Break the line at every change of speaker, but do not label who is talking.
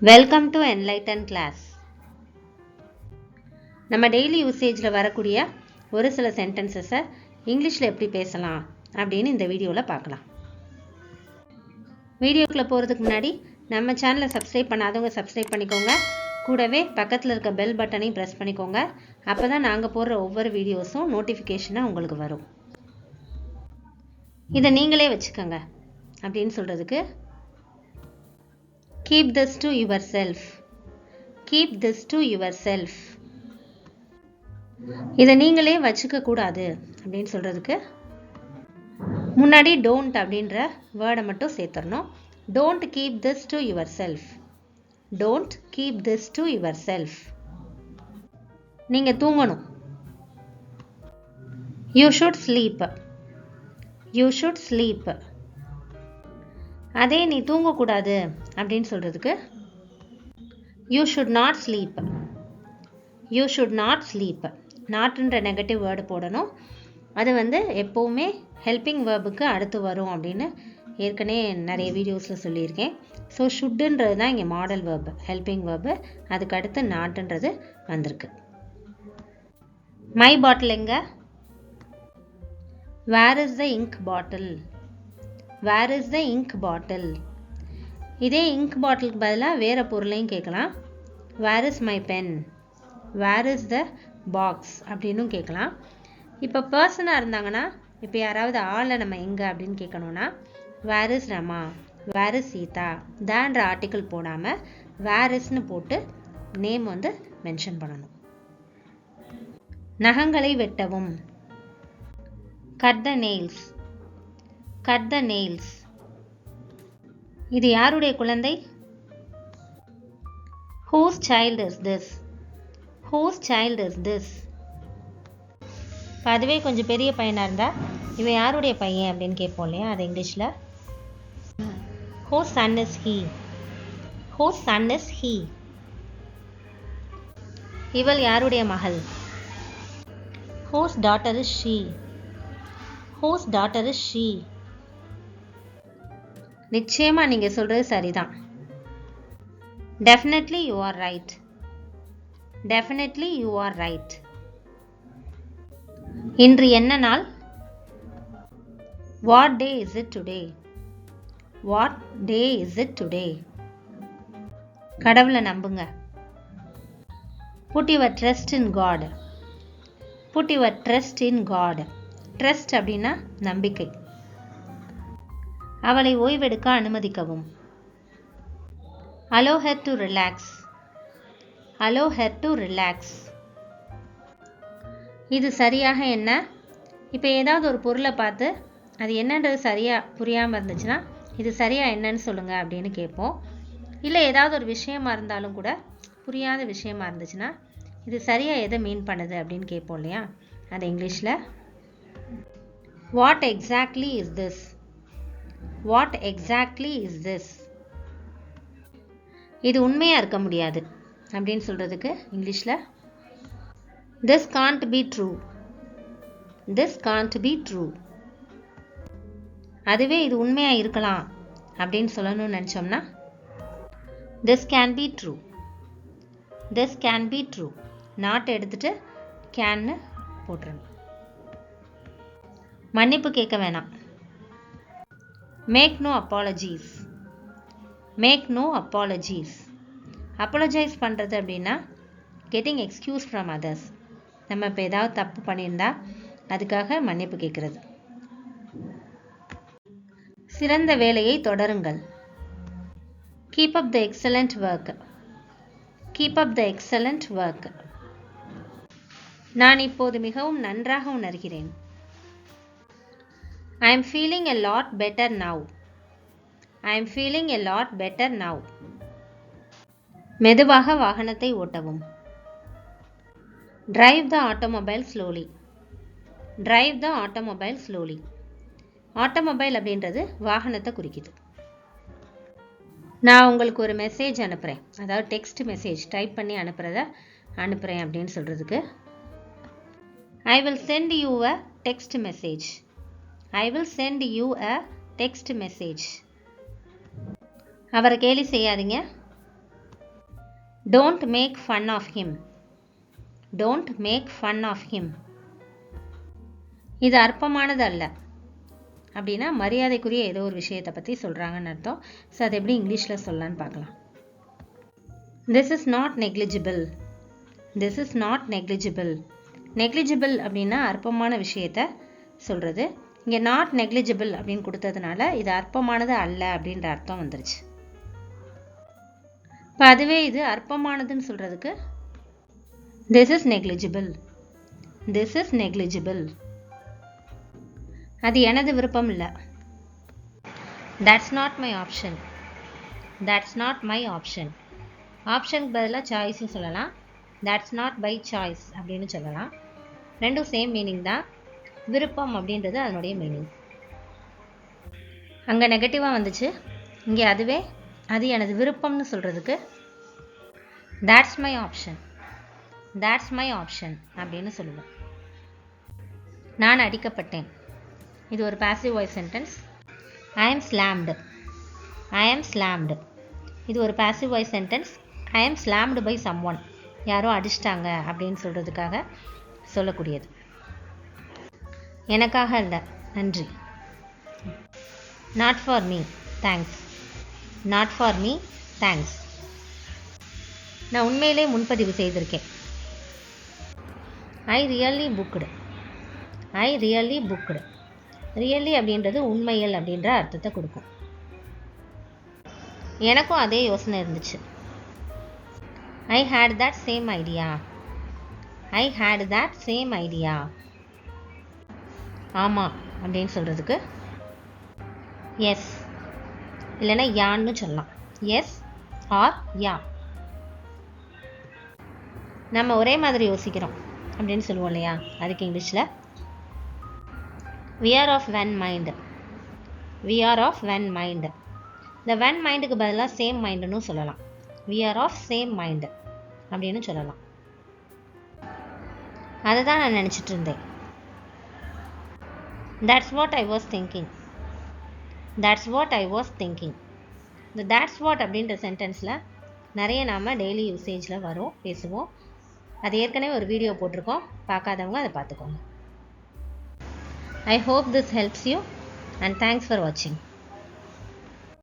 Welcome to enlighten class. நம்ம daily யூசேஜில் வரக்கூடிய ஒரு சில சென்டென்சஸை இங்கிலீஷில் எப்படி பேசலாம் அப்படின்னு இந்த வீடியோவில் பார்க்கலாம். வீடியோக்குள்ளே போகிறதுக்கு முன்னாடி நம்ம சேனலை சப்ஸ்கிரைப் பண்ணாதவங்க சப்ஸ்கிரைப் பண்ணிக்கோங்க. கூடவே பக்கத்தில் இருக்க பெல் பட்டனையும் ப்ரெஸ் பண்ணிக்கோங்க. அப்போ தான் நாங்கள் போடுற ஒவ்வொரு வீடியோஸும் நோட்டிஃபிகேஷனாக உங்களுக்கு வரும். இதை நீங்களே வச்சுக்கோங்க அப்படின்னு சொல்கிறதுக்கு keep this to yourself. Keep this to yourself. இதை நீங்களே வச்சுக்க கூடாது அப்படின்னு சொல்கிறதுக்கு முன்னாடி don't அப்படின்ற வேர்டை மட்டும் சேர்த்துடணும். Don't keep this to yourself. Don't keep this to yourself. நீங்கள் தூங்கணும். You should sleep. You should sleep. அதே நீ தூங்கக்கூடாது அப்படின்னு சொல்கிறதுக்கு you should not sleep. You should not sleep. நாட்ன்ற நெகட்டிவ் வேர்டு போடணும். அது எப்போவுமே ஹெல்பிங் வேர்புக்கு அடுத்து வரும் அப்படின்னு ஏற்கனவே நிறைய வீடியோஸில் சொல்லியிருக்கேன். ஸோ ஷுட்டுன்றது தான் இங்கே மாடல் வேர்பு, ஹெல்பிங் வேர்பு. அதுக்கு அடுத்து நாட்டுன்றது வந்திருக்கு. மை பாட்டில் எங்க? Where is the ink bottle? Where is the ink bottle? இதே இங்க் பாட்டிலுக்கு பதிலாக வேறு பொருளையும் கேட்கலாம். Where is my pen? Where is the box அப்படின்னும் கேட்கலாம். இப்போ பர்சனாக இருந்தாங்கன்னா, இப்போ யாராவது ஆளை நம்ம எங்கே அப்படின்னு கேட்கணுன்னா where is Rama, where is Sita, தான்ற ஆர்டிக்கிள் போடாமல் வேர் இஸ்னு போட்டு நேம் மென்ஷன் பண்ணணும். நகங்களை வெட்டவும். Cut the nails. Cut the nails. இது யாருடைய குழந்தை? Whose child is this? Whose child is this? அதுவே கொஞ்சம் பெரிய பையனாக இருந்தால் இவன் யாருடைய பையன் அப்படின்னு கேட்போம் இல்லையா? அது இங்கிலீஷில் Whose son is he? Whose son is he? இவள் யாருடைய மகள்? Whose daughter is she? Whose daughter is she? நிச்சயமாக நீங்கள் சொல்கிறது சரிதான். Definitely you are right. Definitely you are right. இன்று என்ன நாள்? What day is it today? What day is it today? கடவுளை நம்புங்க. Put your trust in God. Put your trust in God. Trust அப்படின்னா நம்பிக்கை. அவளை ஓய்வெடுக்க அனுமதிக்கவும். Allow her to relax. Allow her to relax. இது சரியாக என்ன? இப்போ ஏதாவது ஒரு பொருளை பார்த்து அது என்னன்றது சரியாக புரியாமல் இருந்துச்சுன்னா இது சரியாக என்னன்னு சொல்லுங்கள் அப்படின்னு கேட்போம். இல்லை ஏதாவது ஒரு விஷயமா இருந்தாலும் கூட புரியாத விஷயமா இருந்துச்சுன்னா இது சரியாக எதை மீன் பண்ணுது அப்படின்னு கேட்போம் இல்லையா? அது இங்கிலீஷில் what exactly is this? What exactly is this? இது உண்மையாக இருக்க முடியாது அப்படின்னு சொல்கிறதுக்கு இங்கிலீஷில் This can't be true. This can't be true. அதுவே இது உண்மையாக இருக்கலாம் அப்படின்னு சொல்லணும்னு நினச்சோம்னா This can be true. This can be true. Not எடுத்துட்டு கேன்னு போட்டுருணும். மன்னிப்பு கேட்க வேணாம். Make no apologies. Make no apologies. Apologize பண்ணுறது அப்படின்னா getting excuse from others. நம்ம இப்போ ஏதாவது தப்பு பண்ணியிருந்தா அதுக்காக மன்னிப்பு கேட்குறது. சிறந்த வேலையை தொடருங்கள். Keep up the excellent work. Keep up the excellent work. நான் இப்போது மிகவும் நன்றாக உணர்கிறேன். I am feeling a lot better now. I am feeling a lot better now. மெதுவாக வாகனத்தை ஓட்டவும். Drive the automobile slowly. Drive the automobile slowly. Automobile அப்படின்றது வாகனத்தை குறிக்குது. நான் உங்களுக்கு ஒரு மெசேஜ் அனுப்புகிறேன், அதாவது டெக்ஸ்ட் மெசேஜ் டைப் பண்ணி அனுப்புகிறேன் அப்படின்னு சொல்கிறதுக்கு I will send you a text message. I will send you a text message. அவரை கேலி செய்யாதீங்க. Don't make fun of him. Don't make fun of him. இது அற்பமானது அல்ல அப்படின்னா மரியாதைக்குரிய ஏதோ ஒரு விஷயத்தை பற்றி சொல்கிறாங்கன்னு அர்த்தம். ஸோ அதை எப்படி இங்கிலீஷில் சொல்லலான்னு பார்க்கலாம். This is not negligible. This is not negligible. Negligible அப்படின்னா அற்பமான விஷயத்தை சொல்கிறது. இங்கே நாட் நெக்லிஜிபிள் அப்படின்னு கொடுத்ததுனால இது அற்பமானது அல்ல அப்படின்ற அர்த்தம் வந்துருச்சு. இப்போ அதுவே இது அற்பமானதுன்னு சொல்கிறதுக்கு this is negligible. This is negligible. அது எனது விருப்பம் இல்லை. That's not my option. That's not my option. ஆப்ஷனுக்கு பதிலாக சாய்ஸ்னு சொல்லலாம். That's not by choice அப்படின்னு சொல்லலாம். ரெண்டும் சேம் மீனிங் தான். விருப்பம் அப்படின்றது அதனுடைய மீனிங். அங்கே நெகட்டிவாக வந்துச்சு, இங்கே அதுவே அது எனது விருப்பம்னு சொல்கிறதுக்கு that's my option. That's my option அப்படின்னு சொல்லுவேன். நான் அடிக்கப்பட்டேன். இது ஒரு passive voice sentence. I am slammed. I am slammed. இது ஒரு passive voice sentence. I am slammed by someone. யாரோ அடிச்சிட்டாங்க அப்படின்னு சொல்கிறதுக்காக சொல்லக்கூடியது. எனக்காக இல்லை, நன்றி. Not for me, thanks. Not for me, thanks. நான் உண்மையிலே முன்பதிவு செய்திருக்கேன். I really booked. I really booked. Really அப்படின்றது உண்மையில் அப்படின்ற அர்த்தத்தை கொடுக்கும். எனக்கும் அதே யோசனை இருந்துச்சு. I had that same idea. I had that same idea. ஆமாம் அப்படின்னு சொல்கிறதுக்கு எஸ் இல்லைன்னா யான்னு சொல்லலாம். எஸ் ஆர் யா. நம்ம ஒரே மாதிரி யோசிக்கிறோம் அப்படின்னு சொல்லுவோம் இல்லையா, அதுக்கு இங்கிலீஷில் we are of one mind. We are of one mind. இந்த one mindக்கு பதிலாக சேம் மைண்டுன்னு சொல்லலாம். we are of same mind அப்படின்னு சொல்லலாம். அதை தான் நான் நினச்சிட்டு இருந்தேன். That's what I was thinking. That's what I was thinking. இந்த that's what அப்படின்ற சென்டென்ஸில் நிறைய நாம் டெய்லி யூசேஜில் வரும், பேசுவோம். அது ஏற்கனவே ஒரு வீடியோ போட்டிருக்கோம், பார்க்காதவங்க அதை பார்த்துக்கோங்க. I hope this helps you and thanks for watching.